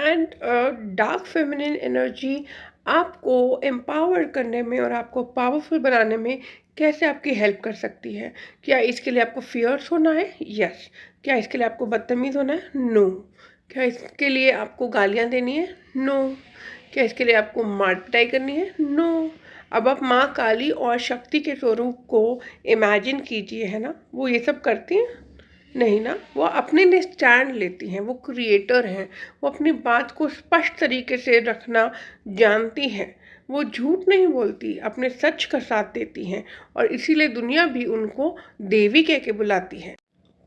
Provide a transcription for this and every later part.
And dark feminine energy आपको empower करने में और आपको पावरफुल बनाने में कैसे आपकी हेल्प कर सकती है? क्या इसके लिए आपको फियर्स होना है? यस। क्या इसके लिए आपको बदतमीज होना है? नो। क्या इसके लिए आपको गालियां देनी है? नो। क्या इसके लिए आपको मार पिटाई करनी है? नो। अब आप माँ काली और शक्ति के स्वरूप को इमेजिन कीजिए, है ना, वो ये सब करती हैं? नहीं ना, वो अपने लिए स्टैंड लेती हैं, वो क्रिएटर हैं, वो अपनी बात को स्पष्ट तरीके से रखना जानती हैं, वो झूठ नहीं बोलती, अपने सच का साथ देती हैं और इसीलिए दुनिया भी उनको देवी कह के बुलाती है।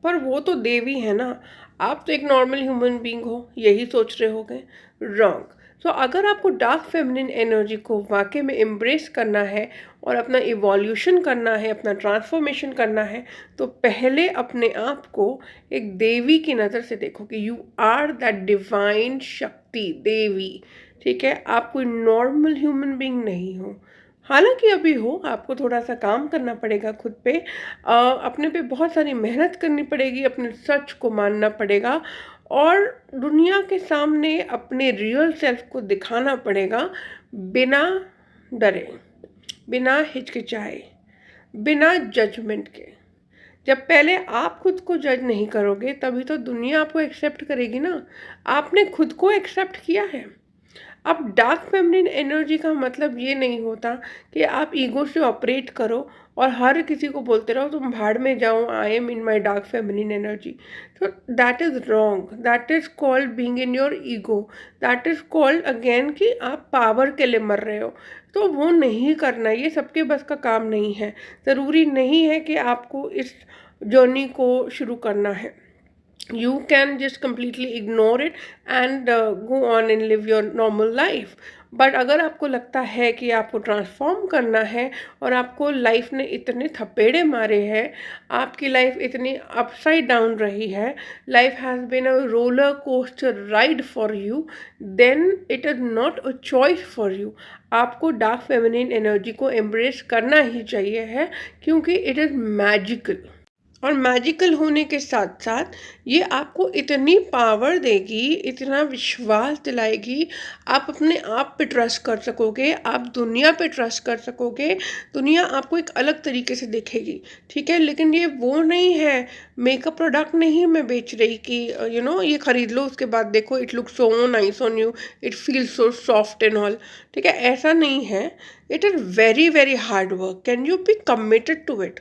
पर वो तो देवी है ना, आप तो एक नॉर्मल ह्यूमन बीइंग हो, यही सोच रहे होगे। रॉन्ग। तो अगर आपको डार्क फेमिनिन एनर्जी को वाकई में एम्ब्रेस करना है और अपना इवोल्यूशन करना है, अपना ट्रांसफॉर्मेशन करना है, तो पहले अपने आप को एक देवी की नज़र से देखो कि यू आर दैट डिवाइन शक्ति, देवी। ठीक है, आप कोई नॉर्मल ह्यूमन बीइंग नहीं हो। हालांकि अभी हो, आपको थोड़ा सा काम करना पड़ेगा खुद पे, अपने पे बहुत सारी मेहनत करनी पड़ेगी, अपने सच को मानना पड़ेगा और दुनिया के सामने अपने रियल सेल्फ को दिखाना पड़ेगा, बिना डरे, बिना हिचकिचाए, बिना जजमेंट के। जब पहले आप खुद को जज नहीं करोगे तभी तो दुनिया आपको एक्सेप्ट करेगी ना। आपने खुद को एक्सेप्ट किया है। अब डार्क फेमिनिन एनर्जी का मतलब ये नहीं होता कि आप ईगो से ऑपरेट करो और हर किसी को बोलते रहो तुम भाड़ में जाओ, I am in my dark feminine energy. तो that is wrong, that is called being in your ego, that is called again कि आप पावर के लिए मर रहे हो। तो वो नहीं करना, ये सबके बस का काम नहीं है। ज़रूरी नहीं है कि आपको इस जर्नी को शुरू करना है। You can just completely ignore it and go on and live your normal life. But अगर आपको लगता है कि आपको ट्रांसफॉर्म करना है और आपको लाइफ ने इतने थपेड़े मारे हैं, आपकी लाइफ इतनी अपसाइड डाउन रही है, life has been a roller coaster ride for you, then it is not a choice for you. आपको डार्क फेमिनिन एनर्जी को एम्ब्रेस करना ही चाहिए है, क्योंकि इट इज़ मैजिकल। और मैजिकल होने के साथ साथ ये आपको इतनी पावर देगी, इतना विश्वास दिलाएगी, आप अपने आप पे ट्रस्ट कर सकोगे, आप दुनिया पे ट्रस्ट कर सकोगे, दुनिया आपको एक अलग तरीके से देखेगी। ठीक है, लेकिन ये वो नहीं है, मेकअप प्रोडक्ट नहीं मैं बेच रही कि ये खरीद लो उसके बाद देखो it look so nice on you, it feel so soft and all. ठीक है, ऐसा नहीं है। It is very very hard work, can you be committed to it?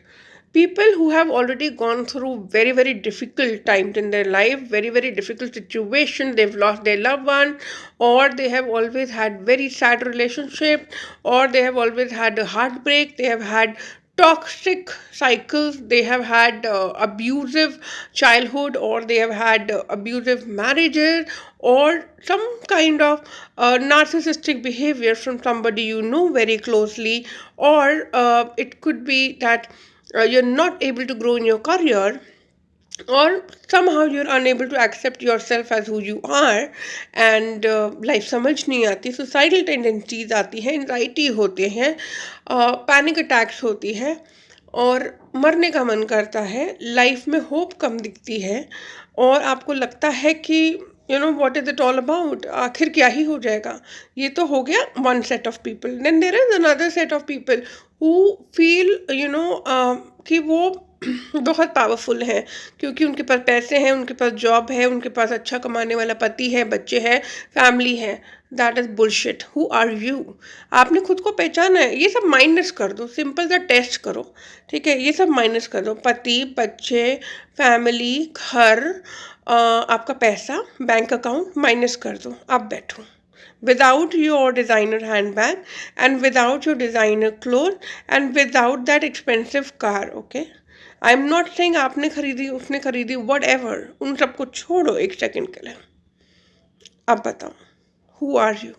People who have already gone through very very difficult times in their life, very very difficult situation, they've lost their loved one, or they have always had very sad relationship, or they have always had a heartbreak, they have had toxic cycles, they have had abusive childhood, or they have had abusive marriages, or some kind of narcissistic behavior from somebody you know very closely, or it could be that you're not able to grow in your career, or somehow you're unable to accept yourself as who you are, and life समझ नहीं आती, suicidal tendencies आती हैं, anxiety होते हैं, panic attacks होती है और मरने का मन करता है, लाइफ में होप कम दिखती है और आपको लगता है कि what is it all about, आखिर क्या ही हो जाएगा। ये तो हो गया one set of people. Then there is another set of people who feel कि वो बहुत पावरफुल हैं, क्योंकि उनके पास पैसे हैं, उनके पास जॉब है, उनके पास अच्छा कमाने वाला पति है, बच्चे हैं, फैमिली है। That is bullshit. Who are you? आपने खुद को पहचाना है, ये सब माइनस कर दो, सिंपल सा टेस्ट करो। ठीक है, ये सब माइनस कर दो, पति, बच्चे, फैमिली, घर, आपका पैसा, बैंक अकाउंट माइनस कर दो, आप बैठो। Without your designer handbag, and without your designer clothes, and without that expensive car, okay? I am not saying आपने खरीदी, उसने खरीदी, वट एवर, उन सबको छोड़ो एक सेकंड के लिए। अब बताओ, हु आर यू?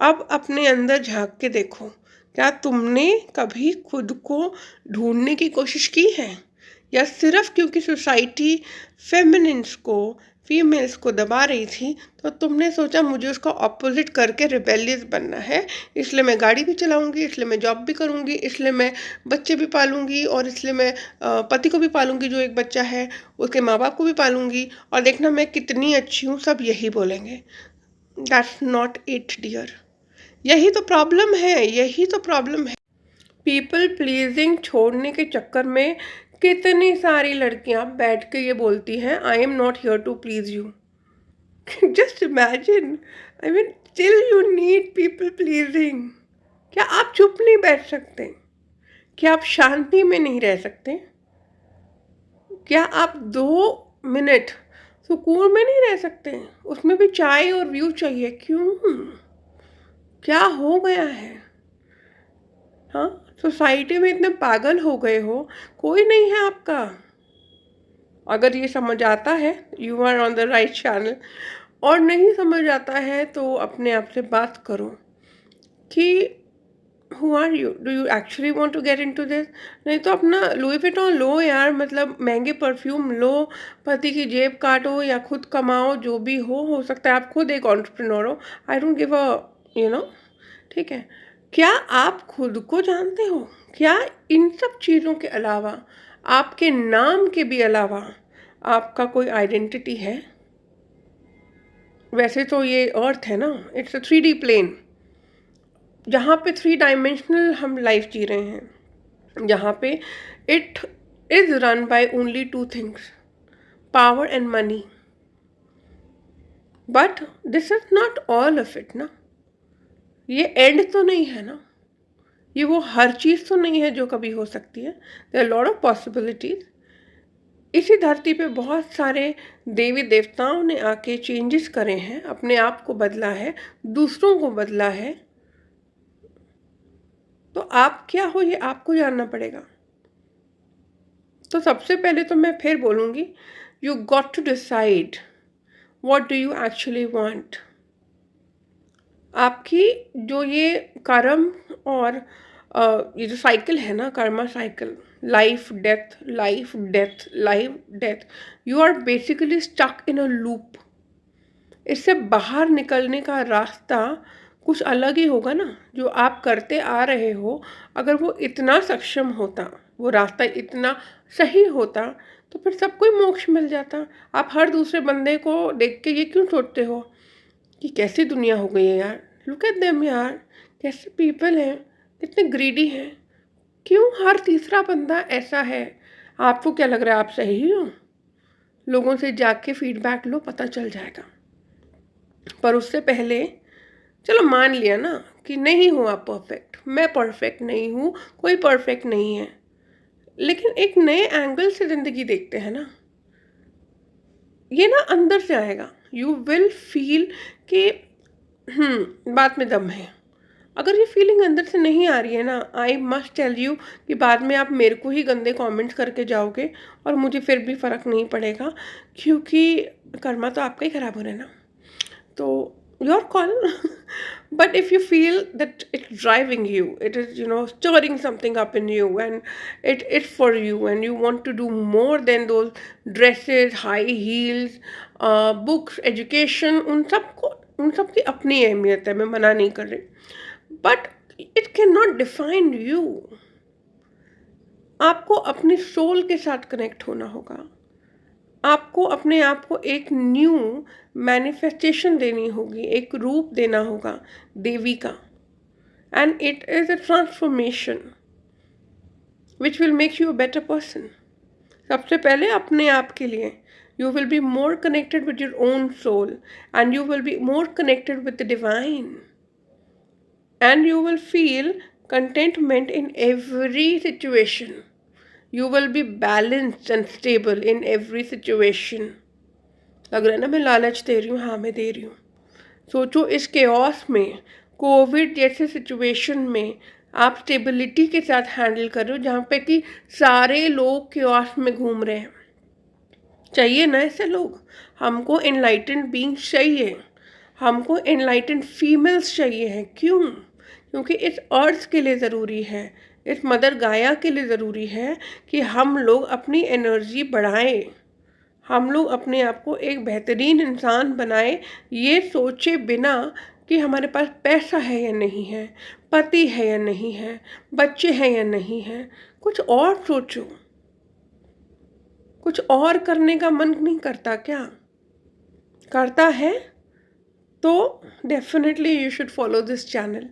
अब अपने अंदर झांक के देखो, क्या तुमने कभी खुद को ढूंढने की कोशिश की है, या सिर्फ क्योंकि सोसाइटी फेमिनिन्स को फीमेल्स को दबा रही थी, तो तुमने सोचा मुझे उसका ऑपोजिट करके रिबेलियस बनना है, इसलिए मैं गाड़ी भी चलाऊंगी, इसलिए मैं जॉब भी करूंगी, इसलिए मैं बच्चे भी पालूंगी, और इसलिए मैं पति को भी पालूंगी जो एक बच्चा है, उसके माँ बाप को भी पालूंगी, और देखना मैं कितनी अच्छी हूँ, सब यही बोलेंगे। That's not it dear. यही तो प्रॉब्लम है, यही तो प्रॉब्लम है। पीपल प्लीजिंग छोड़ने के चक्कर में कितनी सारी लड़कियां बैठ के ये बोलती हैं, I am not here to please you. Just imagine, I mean still you need people pleasing. क्या आप चुप नहीं बैठ सकते? क्या आप शांति में नहीं रह सकते? क्या आप 2 मिनट सुकून में नहीं रह सकते? उसमें भी चाय और व्यू चाहिए, क्यों? क्या हो गया है? हाँ, सोसाइटी में इतने पागल हो गए हो, कोई नहीं है आपका। अगर ये समझ आता है, you are on the right channel, और नहीं समझ आता है तो अपने आप से बात करो कि who are you, do you actually want to get into this? नहीं तो अपना लुई विटॉन लो यार, मतलब महंगे परफ्यूम लो, पति की जेब काटो या खुद कमाओ, जो भी हो सकता है आप खुद एक एंटरप्रेन्योर हो, I don't give a you know, ठीक है। क्या आप खुद को जानते हो? क्या इन सब चीज़ों के अलावा, आपके नाम के भी अलावा, आपका कोई आइडेंटिटी है? वैसे तो ये अर्थ है ना, इट्स अ 3D प्लेन, जहाँ पे 3 डायमेंशनल हम लाइफ जी रहे हैं, जहाँ पे it is run by only 2 things, power and money. But this is not all of it ना, ये एंड तो नहीं है ना, ये वो हर चीज़ तो नहीं है जो कभी हो सकती है। There are lot of possibilities. इसी धरती पे बहुत सारे देवी देवताओं ने आके चेंजेस करे हैं, अपने आप को बदला है, दूसरों को बदला है। तो आप क्या हो ये आपको जानना पड़ेगा। तो सबसे पहले तो मैं फिर बोलूँगी, you got to decide what do you actually want. आपकी जो ये कर्म और ये जो साइकिल है ना, karma cycle, life death life death life death, you are basically stuck in a loop. इससे बाहर निकलने का रास्ता कुछ अलग ही होगा ना, जो आप करते आ रहे हो। अगर वो इतना सक्षम होता, वो रास्ता इतना सही होता, तो फिर सबको ही मोक्ष मिल जाता। आप हर दूसरे बंदे को देख के ये क्यों सोचते हो कि कैसी दुनिया हो गई है यार, लुक एट देम यार, कैसे पीपल हैं, कितने ग्रीडी हैं, क्यों हर तीसरा बंदा ऐसा है? आपको क्या लग रहा है आप सही हो? लोगों से जाके फीडबैक लो, पता चल जाएगा। पर उससे पहले चलो मान लिया ना कि नहीं हो आप परफेक्ट, मैं परफेक्ट नहीं हूँ, कोई परफेक्ट नहीं है, लेकिन एक नए एंगल से ज़िंदगी देखते हैं ना, ये ना अंदर से आएगा। यू विल फील कि बात में दम है। अगर ये फीलिंग अंदर से नहीं आ रही है ना, आई मस्ट टेल यू कि बाद में आप मेरे को ही गंदे कमेंट्स करके जाओगे और मुझे फिर भी फ़र्क नहीं पड़ेगा, क्योंकि कर्मा तो आपका ही ख़राब हो रहा है ना। तो your call. But if you feel that it's driving you, it is, stirring something up in you, and it's for you, and you want to do more than those dresses, high heels, books, education, उन सब की अपनी अहमियत है, मैं मना नहीं कर रही, but it can not define you. आपको अपने सोल के साथ कनेक्ट होना होगा, आपको अपने आप को एक न्यू मैनिफेस्टेशन देनी होगी, एक रूप देना होगा देवी का, and it is a transformation which will make you a better person. सबसे पहले अपने आप के लिए you will be more connected with your own soul, and you will be more connected with the divine, and you will feel contentment in every situation. You will be balanced and stable in every situation. लग रहा है ना मैं लालच दे रही हूँ? हाँ, मैं दे रही हूँ। सोचो इस केओस में, कोविड जैसे सिचुएशन में आप स्टेबिलिटी के साथ हैंडल कर रहे हो, जहाँ पे कि सारे लोग केओस में घूम रहे हैं। चाहिए ना ऐसे लोग? हमको एनलाइटेंड बीइंग्स चाहिए, हमको एनलाइटेंड फीमेल्स चाहिए हैं। क्यों? क्योंकि इस अर्थ के लिए ज़रूरी है, इस मदर गाया के लिए ज़रूरी है कि हम लोग अपनी एनर्जी बढ़ाएं, हम लोग अपने आप को एक बेहतरीन इंसान बनाए, ये सोचे बिना कि हमारे पास पैसा है या नहीं है, पति है या नहीं है, बच्चे हैं या नहीं है। कुछ और सोचो। कुछ और करने का मन नहीं करता क्या? करता है तो definitely you should follow this channel.